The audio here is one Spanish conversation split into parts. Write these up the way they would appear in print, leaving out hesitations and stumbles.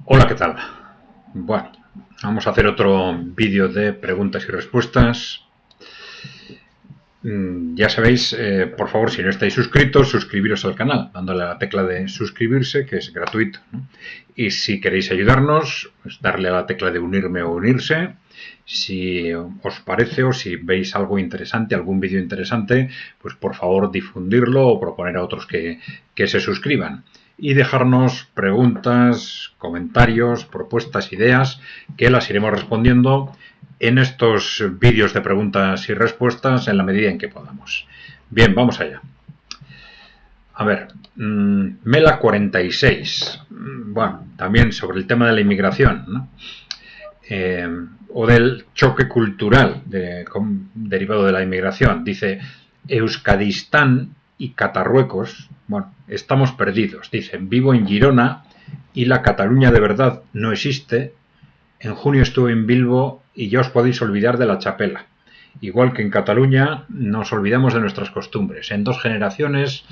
Hola, ¿qué tal? Bueno, vamos a hacer otro vídeo de preguntas y respuestas. Ya sabéis, por favor, si no estáis suscritos, suscribiros al canal, dándole a la tecla de suscribirse, que es gratuito, ¿no? Y si queréis ayudarnos, pues darle a la tecla de unirme o unirse. Si os parece o si veis algo interesante, algún vídeo interesante, pues por favor difundirlo o proponer a otros que se suscriban. Y dejarnos preguntas, comentarios, propuestas, ideas, que las iremos respondiendo en estos vídeos de preguntas y respuestas en la medida en que podamos. Bien, vamos allá. A ver, Mela46. Bueno, también sobre el tema de la inmigración, ¿no? O del choque cultural derivado de la inmigración. Dice, Euskadistán y Catarruecos, bueno, estamos perdidos. Dicen, vivo en Girona y la Cataluña de verdad no existe. En junio estuve en Bilbo y ya os podéis olvidar de la chapela. Igual que en Cataluña, nos olvidamos de nuestras costumbres. En 2 generaciones,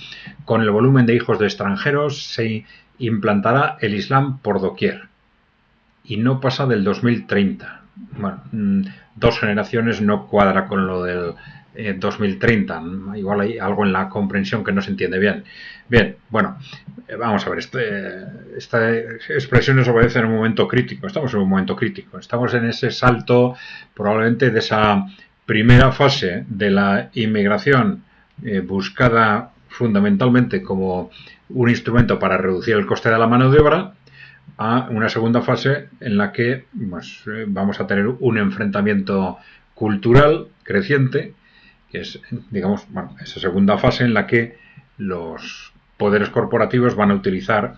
con el volumen de hijos de extranjeros, se implantará el Islam por doquier. Y no pasa del 2030. Bueno, 2 generaciones no cuadra con lo del 2030. Igual hay algo en la comprensión que no se entiende bien. Bien, bueno, vamos a ver, esta expresión obedece en un momento crítico. Estamos en un momento crítico. Estamos en ese salto probablemente de esa primera fase de la inmigración buscada fundamentalmente como un instrumento para reducir el coste de la mano de obra, a una segunda fase en la que pues, vamos a tener un enfrentamiento cultural creciente, que es, digamos, bueno, esa segunda fase en la que los poderes corporativos van a utilizar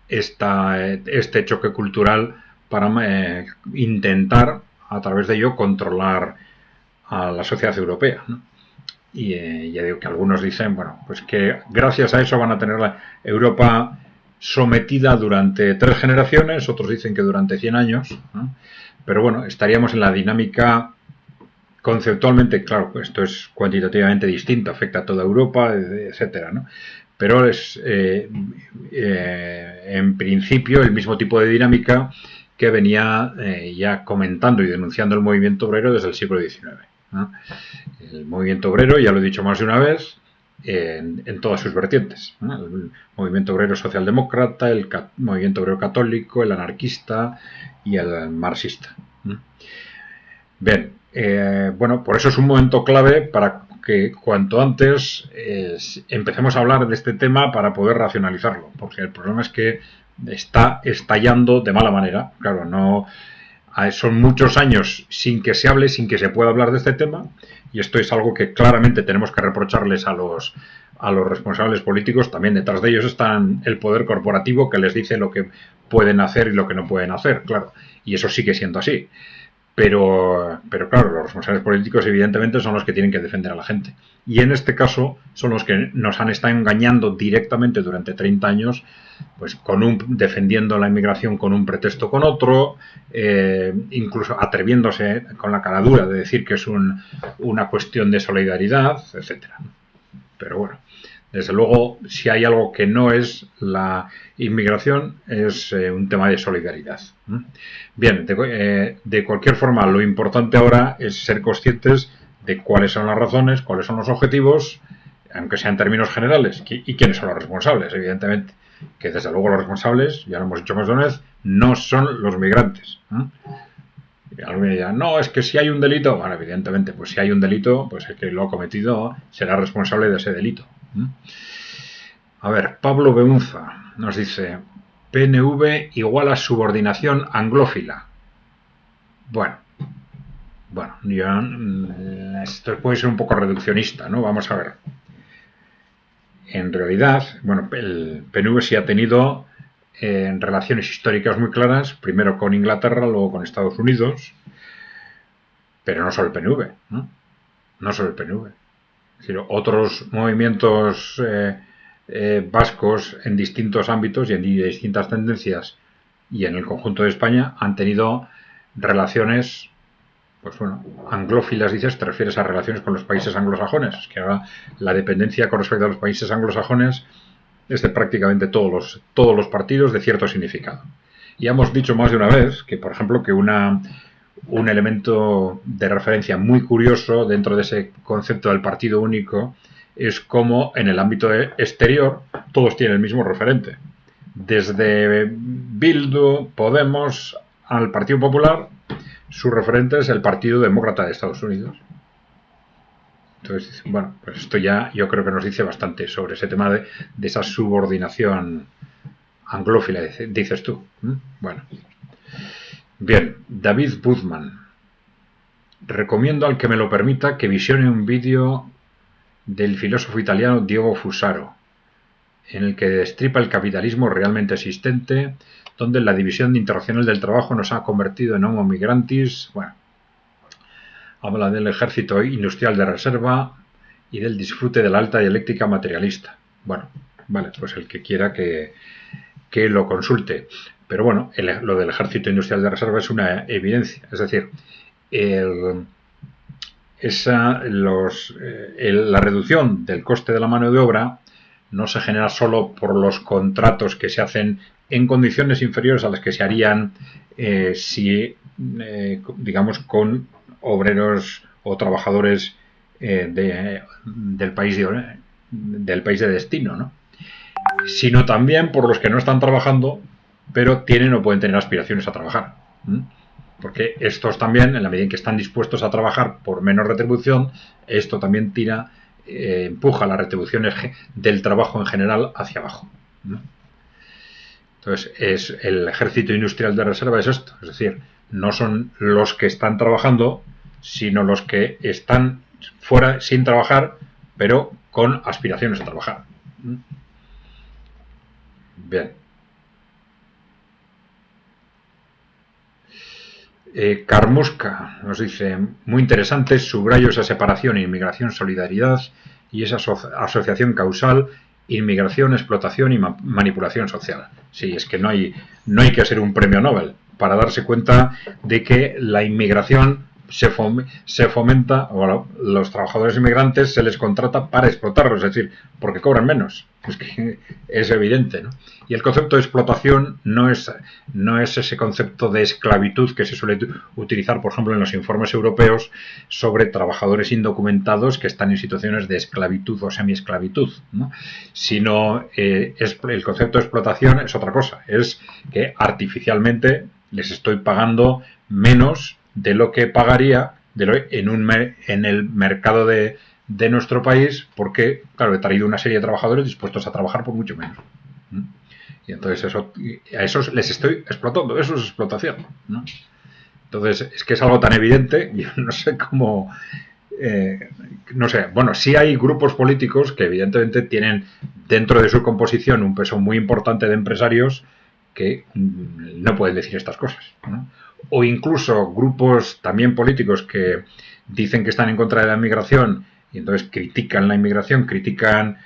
este choque cultural para intentar, a través de ello, controlar a la sociedad europea, ¿no? Y ya digo que algunos dicen, bueno, pues que gracias a eso van a tener la Europa sometida durante 3 generaciones, otros dicen que durante 100 años, ¿no? Pero bueno, estaríamos en la dinámica conceptualmente, claro, esto es cuantitativamente distinto, afecta a toda Europa, etcétera, ¿no? Pero es en principio el mismo tipo de dinámica que venía ya comentando y denunciando el movimiento obrero desde el siglo XIX, ¿no? El movimiento obrero, ya lo he dicho más de una vez, en todas sus vertientes, ¿no? El movimiento obrero socialdemócrata, el movimiento obrero católico, el anarquista y el marxista. Bien, bueno, por eso es un momento clave para que cuanto antes empecemos a hablar de este tema para poder racionalizarlo, porque el problema es que está estallando de mala manera. Claro, no son muchos años sin que se hable, sin que se pueda hablar de este tema, y esto es algo que claramente tenemos que reprocharles a los responsables políticos. También detrás de ellos está el poder corporativo que les dice lo que pueden hacer y lo que no pueden hacer, claro, y eso sigue siendo así. Pero claro, los responsables políticos evidentemente son los que tienen que defender a la gente. Y en este caso son los que nos han estado engañando directamente durante 30 años, pues defendiendo la inmigración con un pretexto con otro, incluso atreviéndose con la cara dura de decir que es una cuestión de solidaridad, etcétera. Pero bueno, desde luego, si hay algo que no es la inmigración, es un tema de solidaridad. Bien, de cualquier forma, lo importante ahora es ser conscientes de cuáles son las razones, cuáles son los objetivos, aunque sea en términos generales, y quiénes son los responsables, evidentemente. Que desde luego los responsables, ya lo hemos dicho más de una vez, no son los migrantes. Y alguien dirá, no, es que si hay un delito, bueno, evidentemente, pues si hay un delito, pues el que lo ha cometido será responsable de ese delito. A ver, Pablo Beunza nos dice, PNV igual a subordinación anglófila. Bueno, esto puede ser un poco reduccionista, ¿no? Vamos a ver. En realidad, bueno, el PNV sí ha tenido relaciones históricas muy claras, primero con Inglaterra, luego con Estados Unidos, pero no solo el PNV, ¿no? No solo el PNV. Sino otros movimientos vascos en distintos ámbitos y en distintas tendencias y en el conjunto de España han tenido relaciones, pues bueno, anglófilas, dices, te refieres a relaciones con los países anglosajones, que ahora la dependencia con respecto a los países anglosajones es de prácticamente todos los partidos de cierto significado. Ya hemos dicho más de una vez que, por ejemplo, que un elemento de referencia muy curioso dentro de ese concepto del partido único es cómo en el ámbito exterior todos tienen el mismo referente. Desde Bildu, Podemos, al Partido Popular, su referente es el Partido Demócrata de Estados Unidos. Entonces, bueno, pues esto ya yo creo que nos dice bastante sobre ese tema de esa subordinación anglófila, dices tú. Bueno. Bien, David Buchman. Recomiendo al que me lo permita que visione un vídeo del filósofo italiano Diego Fusaro, en el que destripa el capitalismo realmente existente, donde la división internacional del trabajo nos ha convertido en homo migrantis. Bueno, habla del ejército industrial de reserva y del disfrute de la alta dialéctica materialista. Bueno, vale, pues el que quiera que lo consulte. Pero bueno, lo del ejército industrial de reserva es una evidencia. Es decir, la reducción del coste de la mano de obra no se genera solo por los contratos que se hacen en condiciones inferiores a las que se harían digamos, con obreros o trabajadores del país de destino, ¿no? Sino también por los que no están trabajando, pero tienen o pueden tener aspiraciones a trabajar. Porque estos también, en la medida en que están dispuestos a trabajar por menos retribución, esto también empuja las retribuciones del trabajo en general hacia abajo. Entonces, el ejército industrial de reserva es esto, es decir, no son los que están trabajando, sino los que están fuera sin trabajar, pero con aspiraciones a trabajar. Bien. Carmusca nos dice, muy interesante, subrayo esa separación, inmigración, solidaridad y esa asociación causal, inmigración, explotación y manipulación social. Sí, es que no hay que ser un premio Nobel para darse cuenta de que la inmigración se fomenta, o los trabajadores inmigrantes se les contrata para explotarlos, es decir, porque cobran menos. Es que es evidente, ¿no? Y el concepto de explotación no es ese concepto de esclavitud que se suele utilizar, por ejemplo, en los informes europeos sobre trabajadores indocumentados que están en situaciones de esclavitud o semiesclavitud, ¿no? Sino el concepto de explotación es otra cosa, es que artificialmente les estoy pagando menos de lo que pagaría en el mercado de nuestro país, porque, claro, he traído una serie de trabajadores dispuestos a trabajar por mucho menos. Y entonces a esos les estoy explotando, eso es explotación, ¿no? Entonces, es que es algo tan evidente, yo no sé cómo... no sé, bueno, sí hay grupos políticos que evidentemente tienen dentro de su composición un peso muy importante de empresarios que no pueden decir estas cosas, ¿no? O incluso grupos también políticos que dicen que están en contra de la inmigración y entonces critican la inmigración, critican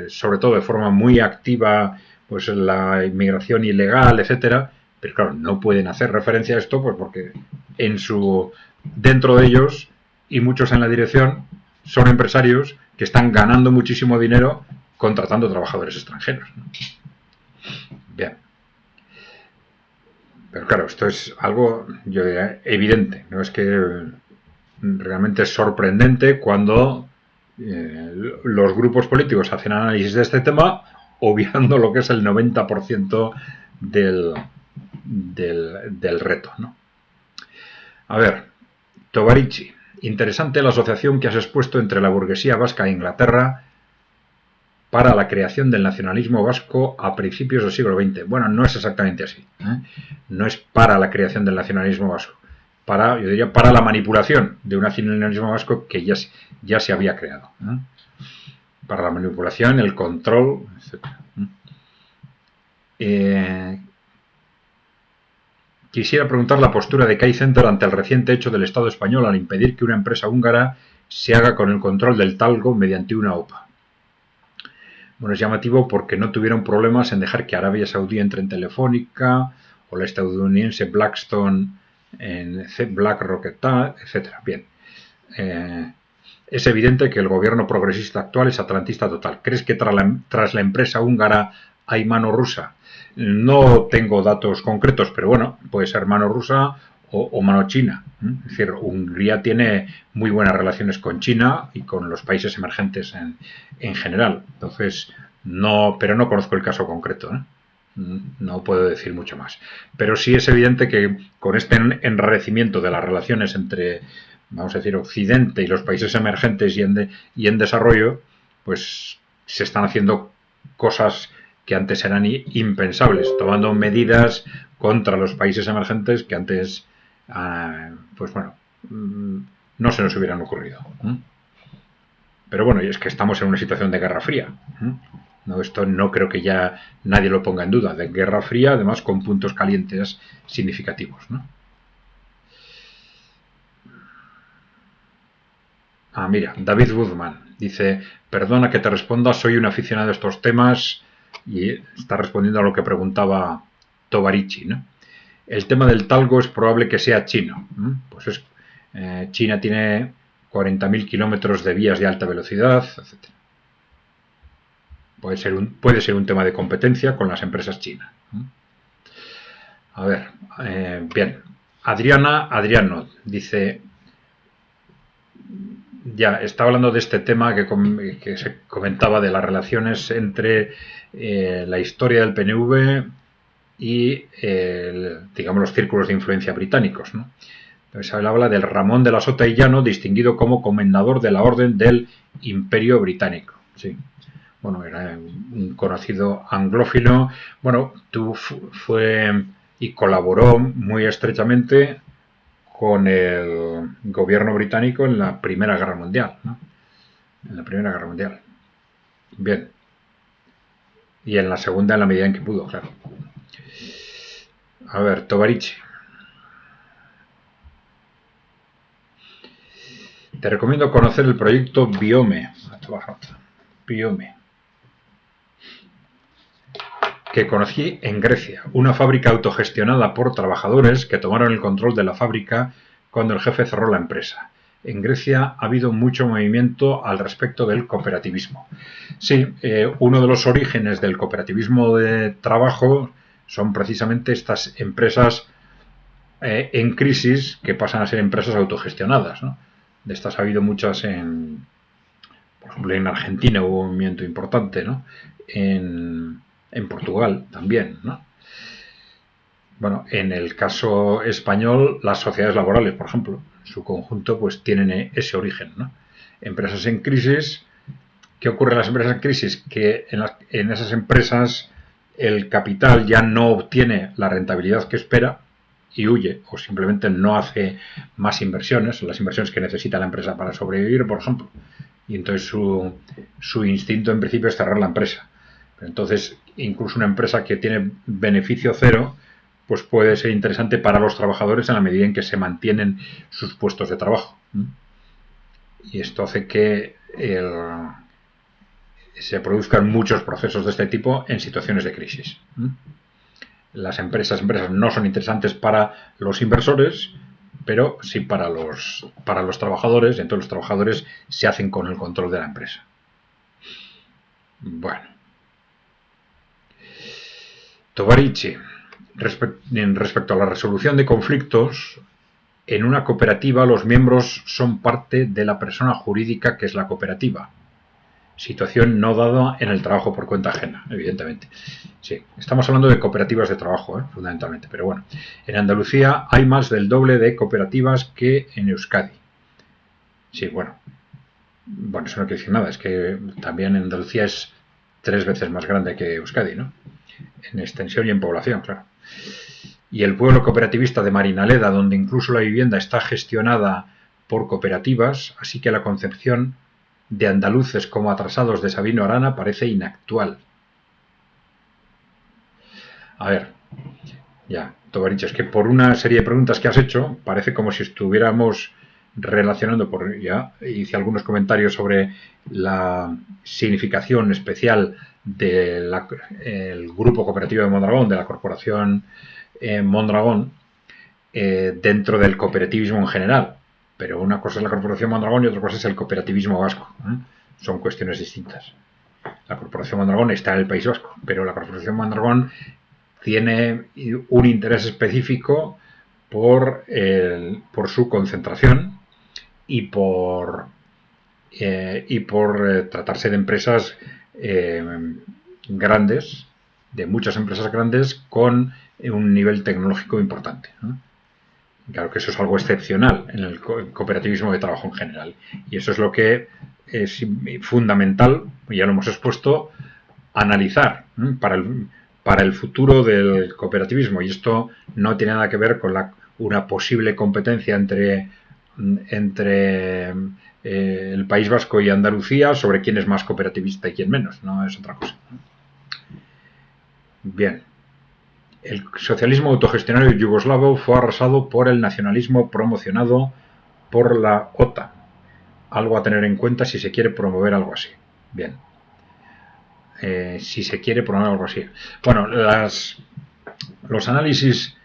sobre todo de forma muy activa pues la inmigración ilegal, etcétera, pero claro, no pueden hacer referencia a esto pues porque dentro de ellos y muchos en la dirección son empresarios que están ganando muchísimo dinero contratando trabajadores extranjeros, ¿no? Bien. Pero claro, esto es algo, yo diría, evidente, ¿no? Es que realmente es sorprendente cuando los grupos políticos hacen análisis de este tema obviando lo que es el 90% del reto, ¿no? A ver, Tovarichi. Interesante la asociación que has expuesto entre la burguesía vasca e Inglaterra para la creación del nacionalismo vasco a principios del siglo XX. Bueno, no es exactamente así, ¿eh? No es para la creación del nacionalismo vasco, yo diría para la manipulación de un nacionalismo vasco que ya se había creado, ¿eh? Para la manipulación, el control, etc. Quisiera preguntar la postura de Kai Center ante el reciente hecho del Estado español al impedir que una empresa húngara se haga con el control del talgo mediante una OPA. Bueno, es llamativo porque no tuvieron problemas en dejar que Arabia Saudí entre en Telefónica o la estadounidense Blackstone en BlackRock, etc. Bien. Es evidente que el gobierno progresista actual es atlantista total. ¿Crees que tras la empresa húngara hay mano rusa. No tengo datos concretos, pero bueno, puede ser mano rusa o mano china. Es decir, Hungría tiene muy buenas relaciones con China y con los países emergentes en general. Entonces, no, pero no conozco el caso concreto, ¿eh? No puedo decir mucho más. Pero sí es evidente que con este enrarecimiento de las relaciones entre, vamos a decir, Occidente y los países emergentes y en desarrollo, pues se están haciendo cosas que antes eran impensables, tomando medidas contra los países emergentes que antes, pues bueno, no se nos hubieran ocurrido. Pero bueno, y es que estamos en una situación de Guerra Fría. No, esto no creo que ya nadie lo ponga en duda. De Guerra Fría, además con puntos calientes significativos, ¿no? Mira, David Guzmán dice: perdona que te responda, soy un aficionado a estos temas, y está respondiendo a lo que preguntaba Tovarichi, ¿no? El tema del talgo es probable que sea chino. Pues China tiene 40.000 kilómetros de vías de alta velocidad, etc. Puede ser un tema de competencia con las empresas chinas. A ver, bien. Adriano dice: ya, está hablando de este tema que se comentaba de las relaciones entre la historia del PNV y, digamos, los círculos de influencia británicos, ¿no? Entonces él habla del Ramón de la Sota y Llano, distinguido como comendador de la Orden del Imperio Británico. Sí. Bueno, era un conocido anglófilo. Bueno, fue y colaboró muy estrechamente con el gobierno británico en la Primera Guerra Mundial, ¿no? En la Primera Guerra Mundial. Bien. Y en la Segunda en la medida en que pudo, claro. A ver, Tovarichi. Te recomiendo conocer el proyecto Biome, que conocí en Grecia, una fábrica autogestionada por trabajadores que tomaron el control de la fábrica cuando el jefe cerró la empresa. En Grecia ha habido mucho movimiento al respecto del cooperativismo. Sí, uno de los orígenes del cooperativismo de trabajo son precisamente estas empresas en crisis que pasan a ser empresas autogestionadas, ¿no? De estas ha habido muchas por ejemplo, en Argentina hubo un movimiento importante, ¿no? En Portugal también, ¿no? Bueno, en el caso español, las sociedades laborales, por ejemplo, en su conjunto, pues tienen ese origen, ¿no? Empresas en crisis. ¿Qué ocurre en las empresas en crisis? Que en esas empresas el capital ya no obtiene la rentabilidad que espera y huye, o simplemente no hace más inversiones, las inversiones que necesita la empresa para sobrevivir, por ejemplo. Y entonces su instinto en principio es cerrar la empresa. Entonces, incluso una empresa que tiene beneficio cero, pues puede ser interesante para los trabajadores en la medida en que se mantienen sus puestos de trabajo. Y esto hace que se produzcan muchos procesos de este tipo en situaciones de crisis. Las empresas no son interesantes para los inversores, pero sí para los trabajadores, y entonces los trabajadores se hacen con el control de la empresa. Bueno. Tovarichi, respecto a la resolución de conflictos, en una cooperativa los miembros son parte de la persona jurídica que es la cooperativa. Situación no dada en el trabajo por cuenta ajena, evidentemente. Sí, estamos hablando de cooperativas de trabajo, fundamentalmente, pero bueno. En Andalucía hay más del doble de cooperativas que en Euskadi. Sí, bueno. Bueno, eso no quiere decir nada, es que también en Andalucía es 3 veces más grande que Euskadi, ¿no? En extensión y en población, claro. Y el pueblo cooperativista de Marinaleda, donde incluso la vivienda está gestionada por cooperativas, así que la concepción de andaluces como atrasados de Sabino Arana parece inactual. A ver, ya, Tovarichi, es que por una serie de preguntas que has hecho, parece como si estuviéramos relacionando, ya hice algunos comentarios sobre la significación especial del grupo cooperativo de Mondragón, de la corporación Mondragón, dentro del cooperativismo en general. Pero una cosa es la corporación Mondragón y otra cosa es el cooperativismo vasco. Son cuestiones distintas. La Corporación Mondragón está en el País Vasco, pero la Corporación Mondragón tiene un interés específico por su concentración y por tratarse de empresas grandes, de muchas empresas grandes con un nivel tecnológico importante, ¿no? Claro que eso es algo excepcional en el cooperativismo de trabajo en general, y eso es lo que es fundamental, ya lo hemos expuesto, analizar, ¿no?, para el futuro del cooperativismo. Y esto no tiene nada que ver con una posible competencia entre el País Vasco y Andalucía sobre quién es más cooperativista y quién menos, no es otra cosa. Bien. El socialismo autogestionario yugoslavo fue arrasado por el nacionalismo promocionado por la OTAN. Algo a tener en cuenta si se quiere promover algo así. Bien. Si se quiere promover algo así. Bueno, los análisis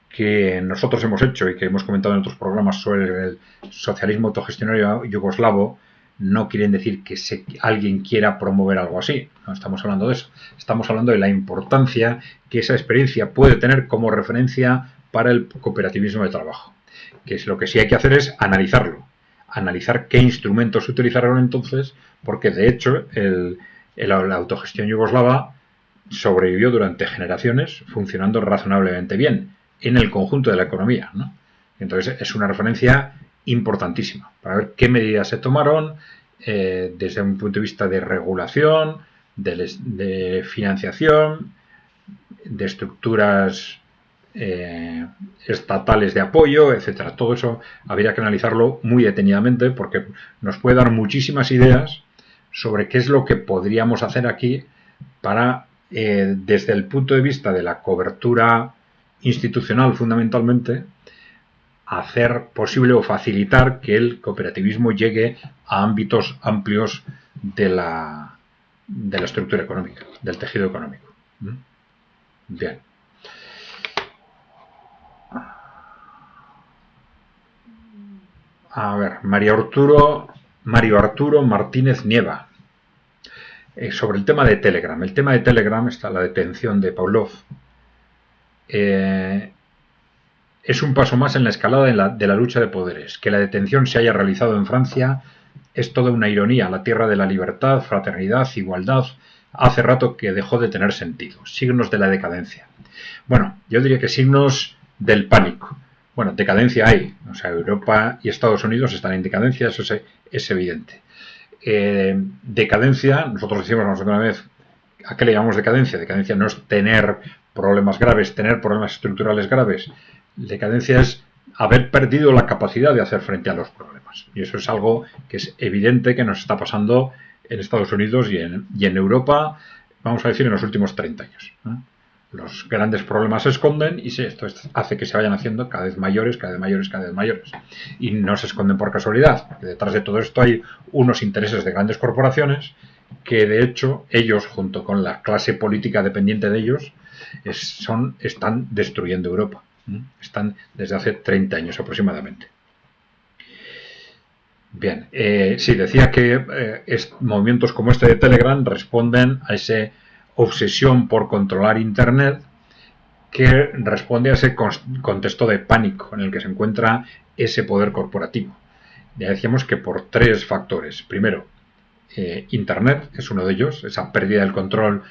que nosotros hemos hecho y que hemos comentado en otros programas sobre el socialismo autogestionario yugoslavo no quieren decir que alguien quiera promover algo así. No estamos hablando de eso. Estamos hablando de la importancia que esa experiencia puede tener como referencia para el cooperativismo de trabajo. Que es lo que sí hay que hacer es analizarlo. Analizar qué instrumentos se utilizaron entonces, porque de hecho la autogestión yugoslava sobrevivió durante generaciones funcionando razonablemente bien en el conjunto de la economía, ¿no? Entonces es una referencia importantísima para ver qué medidas se tomaron desde un punto de vista de regulación, de financiación, de estructuras estatales de apoyo, etcétera. Todo eso habría que analizarlo muy detenidamente porque nos puede dar muchísimas ideas sobre qué es lo que podríamos hacer aquí para, desde el punto de vista de la cobertura institucional fundamentalmente, hacer posible o facilitar que el cooperativismo llegue a ámbitos amplios de la estructura económica, del tejido económico. Bien. A ver, Mario Arturo Martínez Nieva. Sobre el tema de Telegram. El tema de Telegram está la detención de Pavlov. Es un paso más en la escalada de la lucha de poderes. Que la detención se haya realizado en Francia es toda una ironía. La tierra de la libertad, fraternidad, igualdad, hace rato que dejó de tener sentido. Signos de la decadencia. Bueno, yo diría que signos del pánico. Bueno, decadencia hay. O sea, Europa y Estados Unidos están en decadencia, eso es evidente. Decadencia, nosotros decimos una vez, ¿a qué le llamamos decadencia? Decadencia no es tener problemas graves, tener problemas estructurales graves. Decadencia es haber perdido la capacidad de hacer frente a los problemas. Y eso es algo que es evidente que nos está pasando en Estados Unidos y en Europa, vamos a decir, en los últimos 30 años. Los grandes problemas se esconden y esto hace que se vayan haciendo cada vez mayores, cada vez mayores, cada vez mayores. Y no se esconden por casualidad, porque detrás de todo esto hay unos intereses de grandes corporaciones que, de hecho, ellos, junto con la clase política dependiente de ellos, están destruyendo Europa. Están desde hace 30 años aproximadamente. Bien, sí, decía que movimientos como este de Telegram responden a esa obsesión por controlar Internet, que responde a ese contexto de pánico en el que se encuentra ese poder corporativo. Ya decíamos que por 3 factores. Primero, Internet es uno de ellos, esa pérdida del control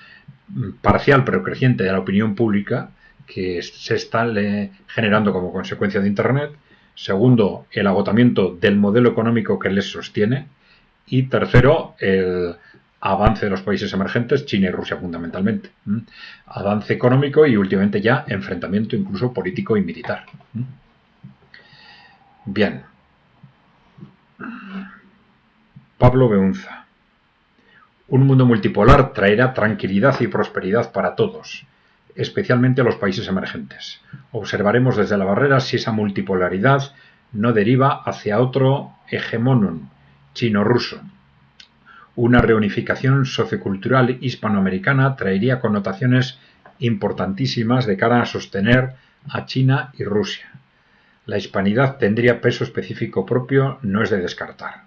parcial pero creciente de la opinión pública que se está generando como consecuencia de Internet. Segundo, el agotamiento del modelo económico que les sostiene. Y tercero, el avance de los países emergentes, China y Rusia fundamentalmente. Avance económico y últimamente ya enfrentamiento incluso político y militar. Bien. Pablo Beunza. Un mundo multipolar traerá tranquilidad y prosperidad para todos, especialmente a los países emergentes. Observaremos desde la barrera si esa multipolaridad no deriva hacia otro hegemonum chino-ruso. Una reunificación sociocultural hispanoamericana traería connotaciones importantísimas de cara a sostener a China y Rusia. La hispanidad tendría peso específico propio, no es de descartar.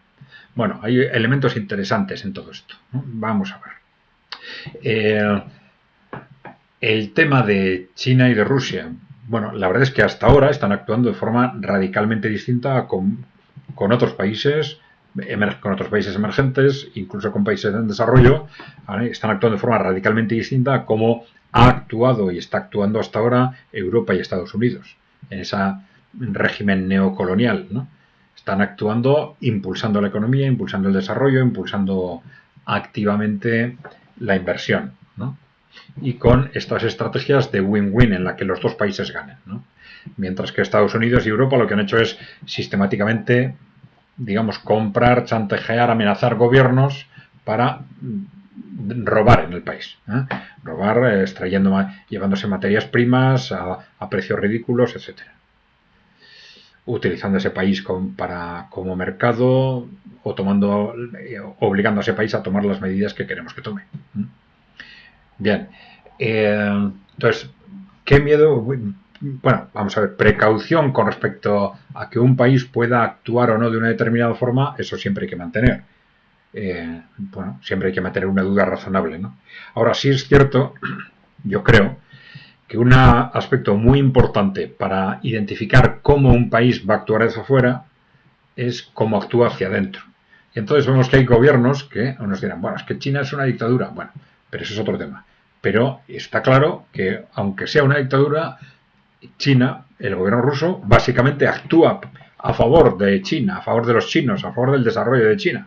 Bueno, hay elementos interesantes en todo esto, ¿no? Vamos a ver. Eh, el tema de China y de Rusia, bueno, la verdad es que hasta ahora están actuando de forma radicalmente distinta con otros países, con otros países emergentes, incluso con países en desarrollo, ¿vale? Están actuando de forma radicalmente distinta a cómo ha actuado y está actuando hasta ahora Europa y Estados Unidos en ese régimen neocolonial, ¿no? Están actuando impulsando la economía, impulsando el desarrollo, impulsando activamente la inversión, ¿no? Y con estas estrategias de win-win en la que los dos países ganen, ¿no? Mientras que Estados Unidos y Europa lo que han hecho es sistemáticamente, digamos, comprar, chantajear, amenazar gobiernos para robar en el país, ¿eh? Robar, extrayendo, llevándose materias primas a precios ridículos, etcétera, utilizando ese país como mercado o obligando a ese país a tomar las medidas que queremos que tome. Bien, entonces, ¿qué miedo? Bueno, vamos a ver, precaución con respecto a que un país pueda actuar o no de una determinada forma, eso siempre hay que mantener. Bueno, siempre hay que mantener una duda razonable, ¿no? Ahora, sí es cierto, yo creo, que un aspecto muy importante para identificar cómo un país va a actuar hacia afuera es cómo actúa hacia adentro. Y entonces vemos que hay gobiernos que nos dirán, bueno, es que China es una dictadura. Bueno, pero eso es otro tema. Pero está claro que, aunque sea una dictadura, China, el gobierno ruso, básicamente actúa a favor de China, a favor de los chinos, a favor del desarrollo de China.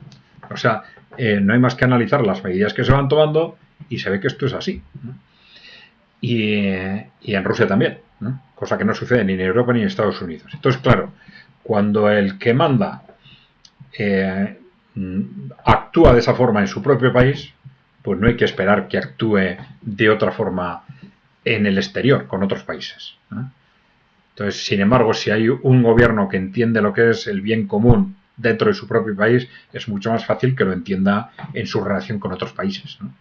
O sea, no hay más que analizar las medidas que se van tomando y se ve que esto es así, ¿no? Y en Rusia también, ¿no? Cosa que no sucede ni en Europa ni en Estados Unidos. Entonces, claro, cuando el que manda actúa de esa forma en su propio país, pues no hay que esperar que actúe de otra forma en el exterior, con otros países, ¿no? Entonces, sin embargo, si hay un gobierno que entiende lo que es el bien común dentro de su propio país, es mucho más fácil que lo entienda en su relación con otros países, ¿no?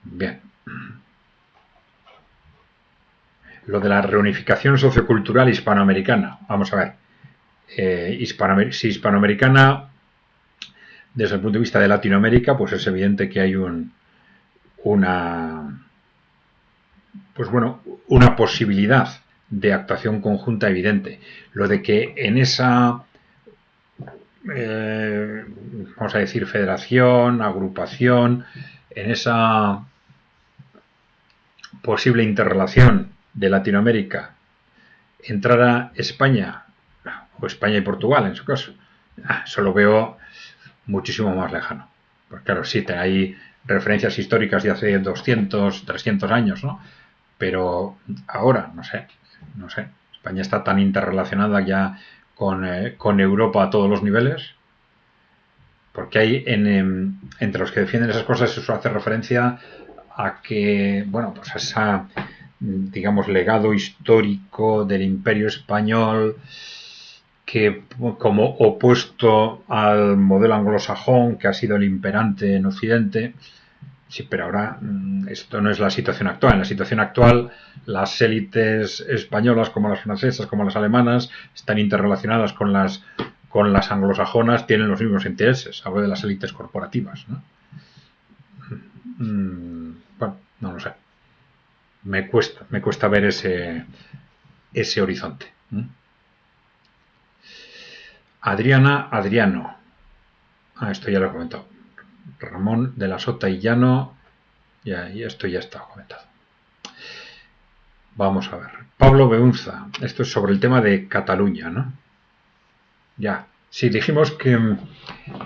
Bien. Lo de la reunificación sociocultural hispanoamericana. Vamos a ver. Si hispanoamericana, desde el punto de vista de Latinoamérica, pues es evidente que hay una posibilidad de actuación conjunta evidente. Lo de que en esa, vamos a decir, federación, agrupación, en esa posible interrelación de Latinoamérica entrara España, o España y Portugal en su caso, eso lo veo muchísimo más lejano. Pues claro, sí, hay referencias históricas de hace 200, 300 años, ¿no? Pero ahora, no sé. España está tan interrelacionada ya con Europa a todos los niveles, porque hay entre los que defienden esas cosas, eso hace referencia a que, bueno, pues a esa, digamos, legado histórico del Imperio Español, que como opuesto al modelo anglosajón, que ha sido el imperante en Occidente. Sí, pero ahora esto no es la situación actual. En la situación actual, las élites españolas, como las francesas, como las alemanas, están interrelacionadas con las anglosajonas, tienen los mismos intereses. Hablo de las élites corporativas, ¿no? Bueno, no lo sé. Me cuesta ver ese horizonte. Adriano. Esto ya lo he comentado. Ramón de la Sota y Llano. Y esto ya está comentado. Vamos a ver. Pablo Beunza. Esto es sobre el tema de Cataluña, ¿no? Ya. Sí, dijimos que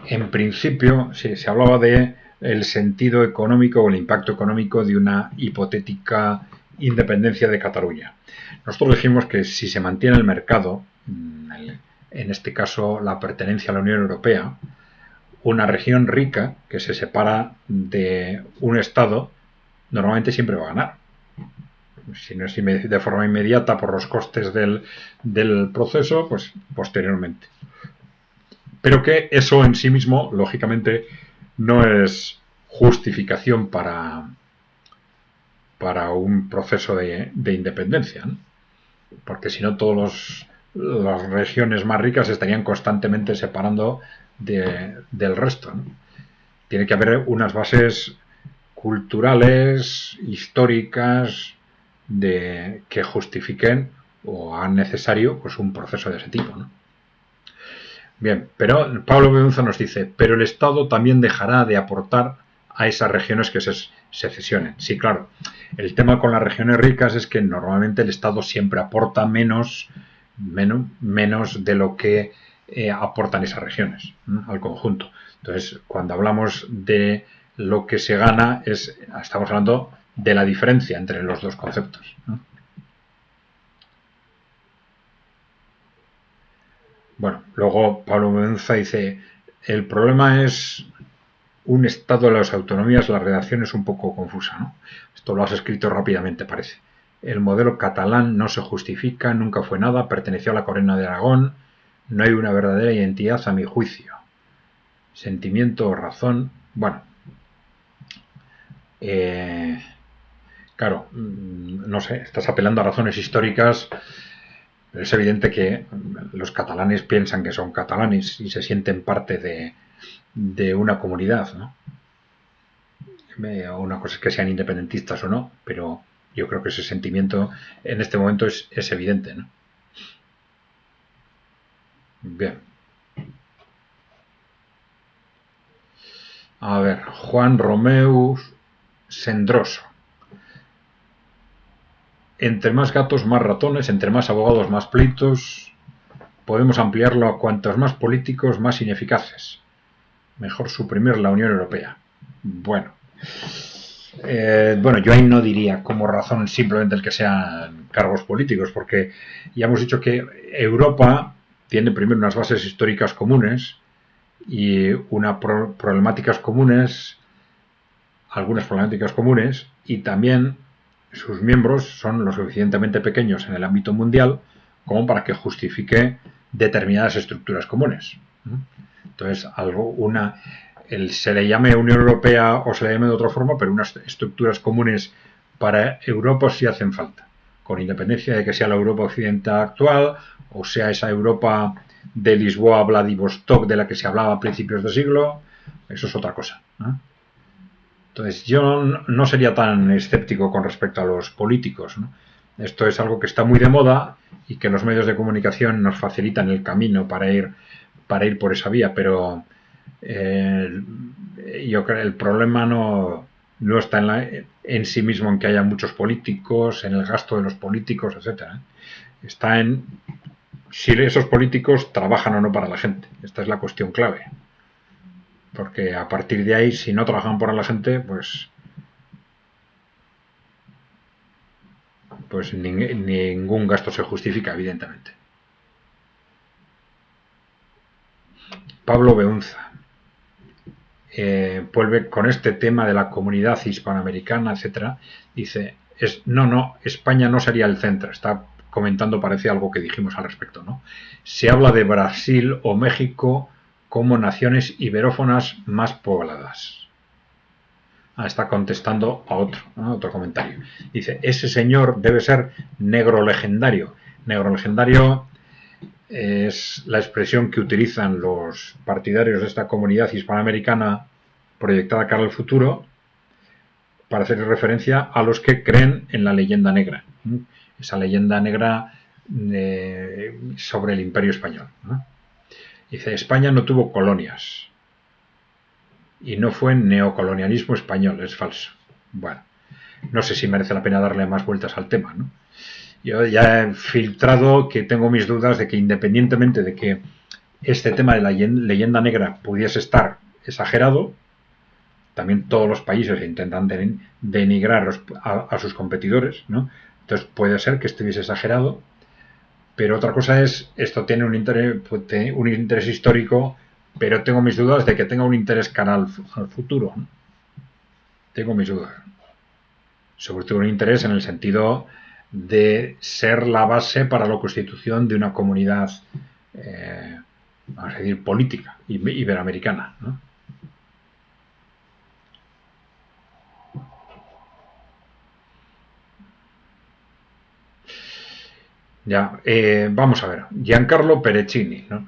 en principio se hablaba de el sentido económico o el impacto económico de una hipotética independencia de Cataluña. Nosotros dijimos que si se mantiene el mercado, en este caso la pertenencia a la Unión Europea, una región rica que se separa de un Estado normalmente siempre va a ganar. Si no es de forma inmediata por los costes del proceso, pues posteriormente. Pero que eso en sí mismo, lógicamente, no es justificación para un proceso de independencia, ¿no? Porque si no, todas las regiones más ricas estarían constantemente separando del resto, ¿no? Tiene que haber unas bases culturales, históricas, que justifiquen o hagan necesario pues un proceso de ese tipo, ¿no? Bien, pero Pablo Beunza nos dice, pero el Estado también dejará de aportar a esas regiones que se secesionen. Sí, claro, el tema con las regiones ricas es que normalmente el Estado siempre aporta menos de lo que aportan esas regiones, ¿no?, al conjunto. Entonces, cuando hablamos de lo que se gana, estamos hablando de la diferencia entre los dos conceptos, ¿no? Bueno, luego Pablo Beunza dice, el problema es un estado de las autonomías, la redacción es un poco confusa, ¿no? Esto lo has escrito rápidamente, parece. El modelo catalán no se justifica, nunca fue nada, perteneció a la Corona de Aragón, no hay una verdadera identidad a mi juicio. Sentimiento o razón, bueno. Claro, no sé, estás apelando a razones históricas. Es evidente que los catalanes piensan que son catalanes y se sienten parte de una comunidad, ¿no? Una cosa es que sean independentistas o no, pero yo creo que ese sentimiento en este momento es evidente, ¿no? Bien. A ver, Juan Romeu Sendroso. Entre más gatos, más ratones, entre más abogados, más pleitos. Podemos ampliarlo a cuantos más políticos, más ineficaces. Mejor suprimir la Unión Europea. Bueno, yo ahí no diría como razón simplemente el que sean cargos políticos, porque ya hemos dicho que Europa tiene primero unas bases históricas comunes y unas problemáticas comunes, algunas problemáticas comunes, y también sus miembros son lo suficientemente pequeños en el ámbito mundial como para que justifique determinadas estructuras comunes. Entonces, se le llame Unión Europea o se le llame de otra forma, pero unas estructuras comunes para Europa sí hacen falta, con independencia de que sea la Europa occidental actual o sea esa Europa de Lisboa, Vladivostok, de la que se hablaba a principios de siglo. Eso es otra cosa, ¿no? Entonces, yo no sería tan escéptico con respecto a los políticos, ¿no? Esto es algo que está muy de moda y que los medios de comunicación nos facilitan el camino para ir por esa vía, pero yo creo que el problema no está en sí mismo en que haya muchos políticos, en el gasto de los políticos, etcétera. Está en si esos políticos trabajan o no para la gente. Esta es la cuestión clave. Porque a partir de ahí, si no trabajan para la gente, pues ningún gasto se justifica, evidentemente. Pablo Beunza vuelve con este tema de la comunidad hispanoamericana, etcétera. Dice, no, España no sería el centro. Está comentando, parece algo que dijimos al respecto, ¿no? Se habla de Brasil o México como naciones iberófonas más pobladas. Está contestando a otro comentario. Dice, ese señor debe ser negro legendario. Negro legendario es la expresión que utilizan los partidarios de esta comunidad hispanoamericana proyectada cara al futuro para hacer referencia a los que creen en la leyenda negra. Esa leyenda negra sobre el Imperio Español, ¿no? Dice, España no tuvo colonias y no fue neocolonialismo español, es falso. Bueno, no sé si merece la pena darle más vueltas al tema, ¿no? Yo ya he filtrado que tengo mis dudas de que independientemente de que este tema de la leyenda negra pudiese estar exagerado, también todos los países intentan denigrar a sus competidores, ¿no? Entonces puede ser que estuviese exagerado, pero otra cosa es, esto tiene un interés histórico, pero tengo mis dudas de que tenga un interés cara al futuro, ¿no? Tengo mis dudas. Sobre todo un interés en el sentido de ser la base para la constitución de una comunidad, vamos a decir, política iberoamericana, ¿no? Vamos a ver. Giancarlo Perecini, ¿no?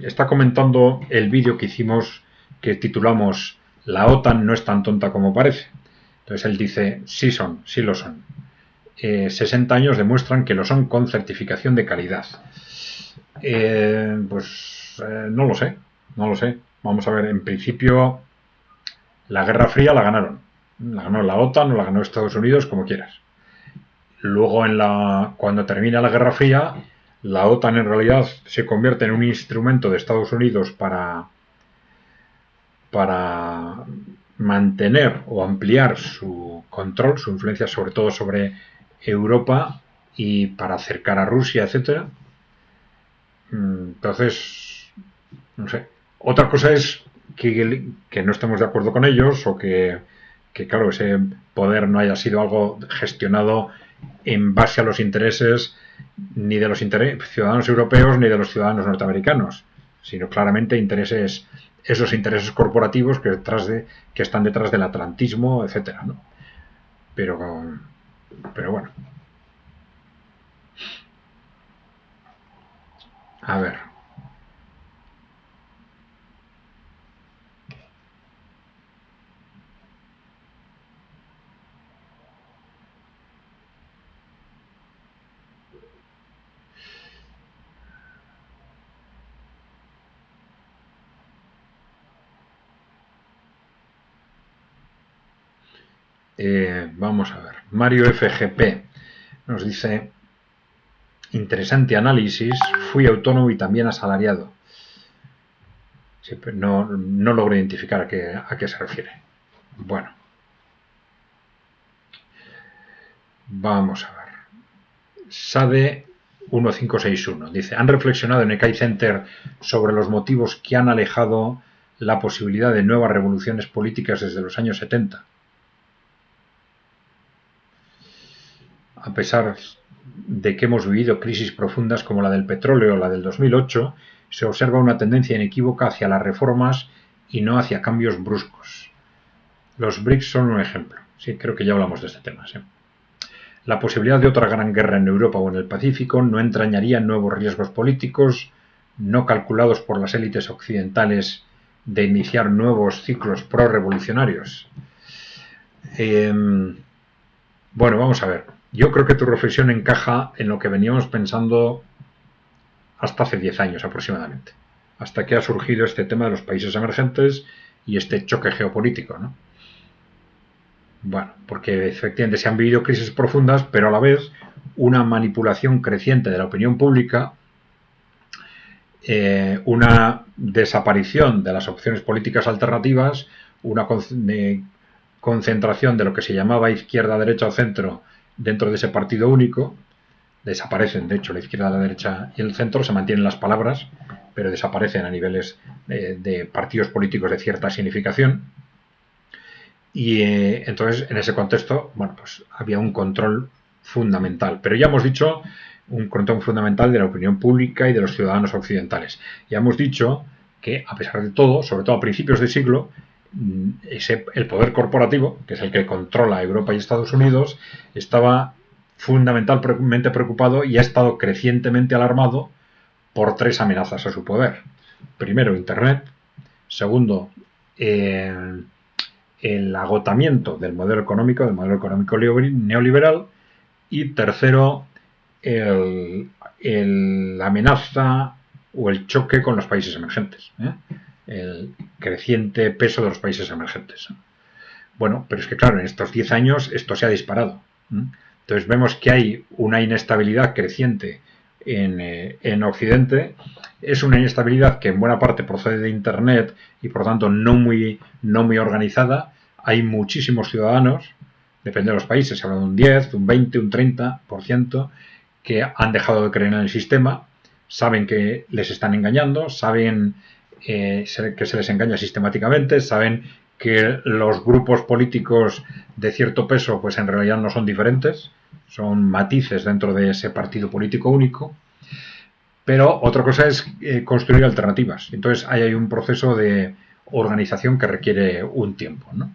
Está comentando el vídeo que hicimos, que titulamos La OTAN no es tan tonta como parece. Entonces él dice, sí lo son. 60 años demuestran que lo son con certificación de calidad. No lo sé, no lo sé. Vamos a ver, en principio la Guerra Fría la ganaron. La ganó la OTAN o la ganó Estados Unidos, como quieras. Luego, cuando termina la Guerra Fría, la OTAN en realidad se convierte en un instrumento de Estados Unidos para mantener o ampliar su control, su influencia sobre todo sobre Europa y para acercar a Rusia, etcétera. Entonces, no sé. Otra cosa es que no estemos de acuerdo con ellos o que, claro, ese poder no haya sido algo gestionado en base a los intereses ni de los ciudadanos europeos ni de los ciudadanos norteamericanos, sino claramente esos intereses corporativos que están detrás del atlantismo, etcétera, ¿no? Pero bueno. A ver. Vamos a ver. Mario FGP nos dice: interesante análisis, fui autónomo y también asalariado. Sí, pero no logro identificar a qué se refiere. Bueno. Vamos a ver. Sade 1561 dice: ¿han reflexionado en Ekai Center sobre los motivos que han alejado la posibilidad de nuevas revoluciones políticas desde los años 70? A pesar de que hemos vivido crisis profundas como la del petróleo o la del 2008, se observa una tendencia inequívoca hacia las reformas y no hacia cambios bruscos. Los BRICS son un ejemplo. Sí, creo que ya hablamos de este tema. ¿Sí? La posibilidad de otra gran guerra en Europa o en el Pacífico no entrañaría nuevos riesgos políticos no calculados por las élites occidentales de iniciar nuevos ciclos pro-revolucionarios. Bueno, vamos a ver. Yo creo que tu reflexión encaja en lo que veníamos pensando hasta hace 10 años aproximadamente, hasta que ha surgido este tema de los países emergentes y este choque geopolítico, ¿no? Bueno, porque efectivamente se han vivido crisis profundas, pero a la vez una manipulación creciente de la opinión pública, una desaparición de las opciones políticas alternativas, una concentración de lo que se llamaba izquierda, derecha o centro dentro de ese partido único. Desaparecen, de hecho, la izquierda, la derecha y el centro, se mantienen las palabras, pero desaparecen a niveles de partidos políticos de cierta significación. Y entonces, en ese contexto, bueno, pues había un control fundamental. Pero ya hemos dicho, un control fundamental de la opinión pública y de los ciudadanos occidentales. Ya hemos dicho que, a pesar de todo, sobre todo a principios de siglo, el poder corporativo, que es el que controla Europa y Estados Unidos, estaba fundamentalmente preocupado y ha estado crecientemente alarmado por tres amenazas a su poder. Primero, Internet. Segundo, el agotamiento del modelo económico neoliberal. Y tercero, la amenaza o el choque con los países emergentes. El creciente peso de los países emergentes. Bueno, pero es que claro, en estos 10 años esto se ha disparado. Entonces vemos que hay una inestabilidad creciente en Occidente. Es una inestabilidad que en buena parte procede de Internet y por tanto no muy organizada. Hay muchísimos ciudadanos, depende de los países, se habla de un 10, un 20, un 30%, que han dejado de creer en el sistema, saben que les están engañando, saben que se les engaña sistemáticamente, saben que los grupos políticos de cierto peso pues en realidad no son diferentes, son matices dentro de ese partido político único, pero otra cosa es construir alternativas. Entonces ahí hay un proceso de organización que requiere un tiempo, ¿no?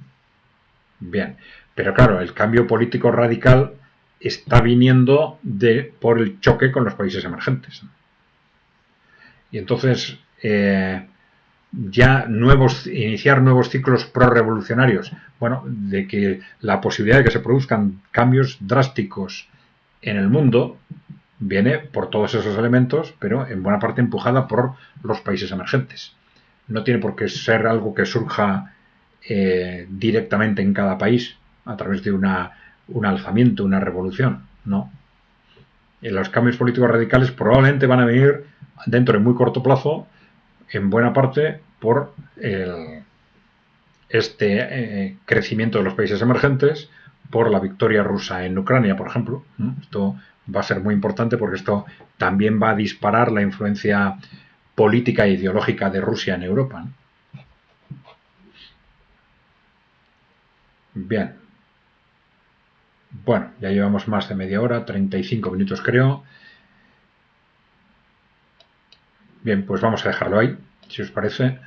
Bien, pero claro, el cambio político radical está viniendo por el choque con los países emergentes. Y entonces ya iniciar nuevos ciclos pro-revolucionarios. Bueno, de que la posibilidad de que se produzcan cambios drásticos en el mundo viene por todos esos elementos, pero en buena parte empujada por los países emergentes. No tiene por qué ser algo que surja directamente en cada país a través de un alzamiento, una revolución. No. Los cambios políticos radicales probablemente van a venir dentro de muy corto plazo, en buena parte por este crecimiento de los países emergentes, por la victoria rusa en Ucrania, por ejemplo. Esto va a ser muy importante porque esto también va a disparar la influencia política e ideológica de Rusia en Europa. Bien. Bueno, ya llevamos más de media hora, 35 minutos creo. Bien, pues vamos a dejarlo ahí, si os parece.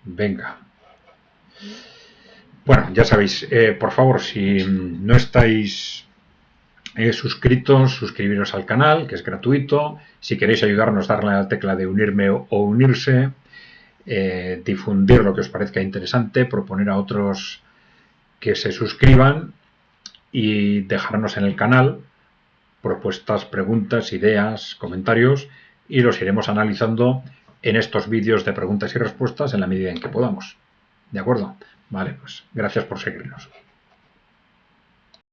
Venga. Bueno, ya sabéis, por favor, si no estáis suscritos, suscribiros al canal, que es gratuito. Si queréis ayudarnos, darle a la tecla de unirme o unirse. Difundir lo que os parezca interesante, proponer a otros que se suscriban y dejarnos en el canal propuestas, preguntas, ideas, comentarios, y los iremos analizando en estos vídeos de preguntas y respuestas en la medida en que podamos. ¿De acuerdo? Vale, pues gracias por seguirnos.